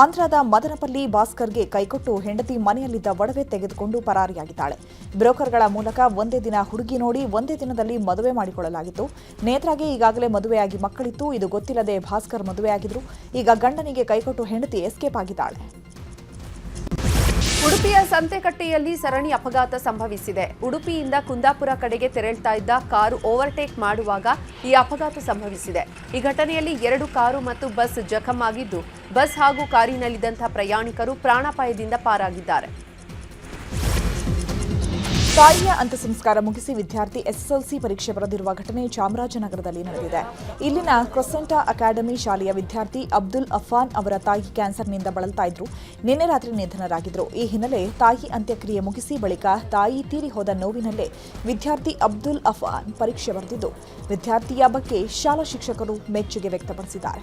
ಆಂಧ್ರದ ಮದನಪಲ್ಲಿ ಭಾಸ್ಕರ್ಗೆ ಕೈಕೊಟ್ಟು ಹೆಂಡತಿ ಮನೆಯಲ್ಲಿದ್ದ ಒಡವೆ ತೆಗೆದುಕೊಂಡು ಪರಾರಿಯಾಗಿದ್ದಾಳೆ. ಬ್ರೋಕರ್ಗಳ ಮೂಲಕ ಒಂದೇ ದಿನ ಹುಡುಗಿ ನೋಡಿ ಒಂದೇ ದಿನದಲ್ಲಿ ಮದುವೆ ಮಾಡಿಕೊಳ್ಳಲಾಗಿತ್ತು. ನೇತ್ರಾಗೆ ಈಗಾಗಲೇ ಮದುವೆಯಾಗಿ ಮಕ್ಕಳಿತ್ತು. ಇದು ಗೊತ್ತಿಲ್ಲದೆ ಭಾಸ್ಕರ್ ಮದುವೆಯಾಗಿದ್ರು. ಈಗ ಗಂಡನಿಗೆ ಕೈಕೊಟ್ಟು ಹೆಂಡತಿ ಎಸ್ಕೇಪ್ ಆಗಿದ್ದಾಳೆ. ಉಡುಪಿಯ ಸಂತೆಕಟ್ಟೆಯಲ್ಲಿ ಸರಣಿ ಅಪಘಾತ ಸಂಭವಿಸಿದೆ. ಉಡುಪಿಯಿಂದ ಕುಂದಾಪುರ ಕಡೆಗೆ ತೆರಳುತ್ತಾ ಇದ್ದ ಕಾರು ಓವರ್ಟೇಕ್ ಮಾಡುವಾಗ ಈ ಅಪಘಾತ ಸಂಭವಿಸಿದೆ. ಈ ಘಟನೆಯಲ್ಲಿ 2 ಕಾರು ಮತ್ತು ಬಸ್ ಜಖಂ ಆಗಿದ್ದು, ಬಸ್ ಹಾಗೂ ಕಾರಿನಲ್ಲಿದ್ದಂತಹ ಪ್ರಯಾಣಿಕರು ಪ್ರಾಣಾಪಾಯದಿಂದ ಪಾರಾಗಿದ್ದಾರೆ. ತಾಯಿಯ ಅಂತ್ಯಸಂಸ್ಕಾರ ಮುಗಿಸಿ ವಿದ್ಯಾರ್ಥಿ ಎಸ್ಎಸ್ಎಲ್ಸಿ ಪರೀಕ್ಷೆ ಬರೆದಿರುವ ಘಟನೆ ಚಾಮರಾಜನಗರದಲ್ಲಿ ನಡೆದಿದೆ. ಇಲ್ಲಿನ ಕ್ರೊಸೆಂಟಾ ಅಕಾಡೆಮಿ ಶಾಲೆಯ ವಿದ್ಯಾರ್ಥಿ ಅಬ್ದುಲ್ ಅಫಾನ್ ಅವರ ತಾಯಿ ಕ್ಯಾನ್ಸರ್ನಿಂದ ಬಳಲ್ತಾ ಇದ್ರು. ನಿನ್ನೆ ರಾತ್ರಿ ನಿಧನರಾಗಿದ್ರು. ಈ ಹಿನ್ನೆಲೆ ತಾಯಿ ಅಂತ್ಯಕ್ರಿಯೆ ಮುಗಿಸಿ ಬಳಿಕ ತಾಯಿ ತೀರಿ ಹೋದ ನೋವಿನಲ್ಲೇ ವಿದ್ಯಾರ್ಥಿ ಅಬ್ದುಲ್ ಅಫಾನ್ ಪರೀಕ್ಷೆ ಬರೆದಿದ್ದು, ವಿದ್ಯಾರ್ಥಿಯ ಬಗ್ಗೆ ಶಾಲಾ ಶಿಕ್ಷಕರು ಮೆಚ್ಚುಗೆ ವ್ಯಕ್ತಪಡಿಸಿದ್ದಾರೆ.